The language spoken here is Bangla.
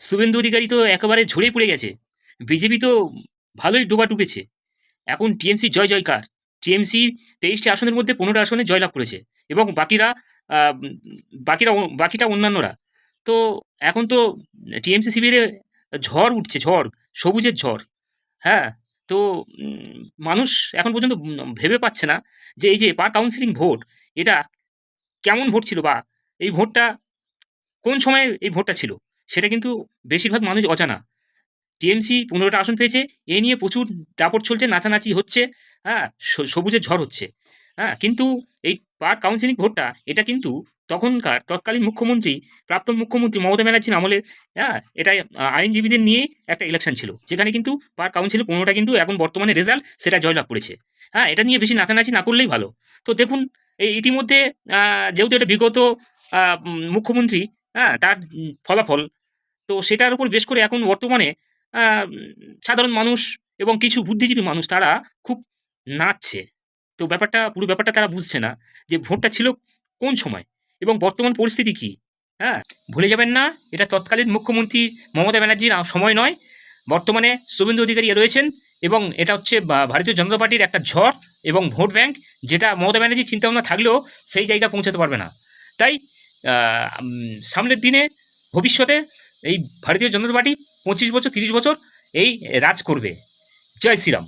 শুভেন্দু অধিকারী তো একেবারে ঝরে পড়ে গেছে। বিজেপি তো ভালোই ডোবা ডুবেছে। এখন টিএমসি জয় জয়কার। টিএমসি 23টি আসনের মধ্যে 15 আসনে জয়লাভ করেছে এবং বাকিরা আ উম বাকিটা অন্যান্যরা। তো এখন তো টিএমসি শিবিরে ঝড় উঠছে, ঝড়, সবুজের ঝড়। হ্যাঁ? তো মানুষ এখন পর্যন্ত ভেবে পাচ্ছে না যে এই যে পার কাউন্সিলং ভোট, এটা কেমন ভোট ছিল বা এই ভোটটা কোন সময়ে এই ভোটটা ছিল? সেটা কিন্তু বেশিরভাগ মানুষ অজানা। টিএমসি 15টা আসন পেয়েছে। এ নিয়ে প্রচুর দাপট চলছে, নাচানাচি হচ্ছে, হ্যাঁ? সবুজের ঝড় হচ্ছে। হ্যাঁ? কিন্তু এই পার কাউন্সিলং ভোটটা এটা কিন্তু তখনকার তৎকালীন মুখ্যমন্ত্রী, প্রাক্তন মুখ্যমন্ত্রী মমতা ব্যানার্জির আমলে, হ্যাঁ? এটা আইনজীবীদের নিয়ে একটা ইলেকশন ছিল। যেখানে কিন্তু পার কাউন্সিলে 15টা কিন্তু এখন বর্তমানে রেজাল্ট সেটা জয়লাভ করেছে। হ্যাঁ? এটা নিয়ে বেশি নাচানাচি না করলেই ভালো। তো দেখুন এই ইতিমধ্যে আ যেহেতু এটা বিগত মুখ্যমন্ত্রী, হ্যাঁ? তার ফলাফল। তো সেটার উপর বেশ করে এখন বর্তমানে আ সাধারণ মানুষ এবং কিছু বুদ্ধিজীবী মানুষ তারা খুব নাচছে। তো পুরো ব্যাপারটা তারা বুঝছে না যে ভোটটা ছিল কোন সময় এবং বর্তমান পরিস্থিতি কি? হ্যাঁ? ভুলে যাবেন না এটা তৎকালীন মুখ্যমন্ত্রী মমতা ব্যানার্জির সময় নয়। বর্তমানে শুভেন্দু অধিকারী রয়েছেন এবং এটা হচ্ছে ভারতীয় জনতা পার্টির একটা ঝড় এবং ভোট ব্যাংক যেটা মমতা ব্যানার্জির চিন্তাভাবনা থাকলেও সেই জায়গায় পৌঁছাতে পারবে না। তাই আ সামনের দিনে ভবিষ্যতে এই ভারতীয় জনতা পার্টি 25 বছর 30 বছর এই রাজ করবে। জয় শ্রীরাম।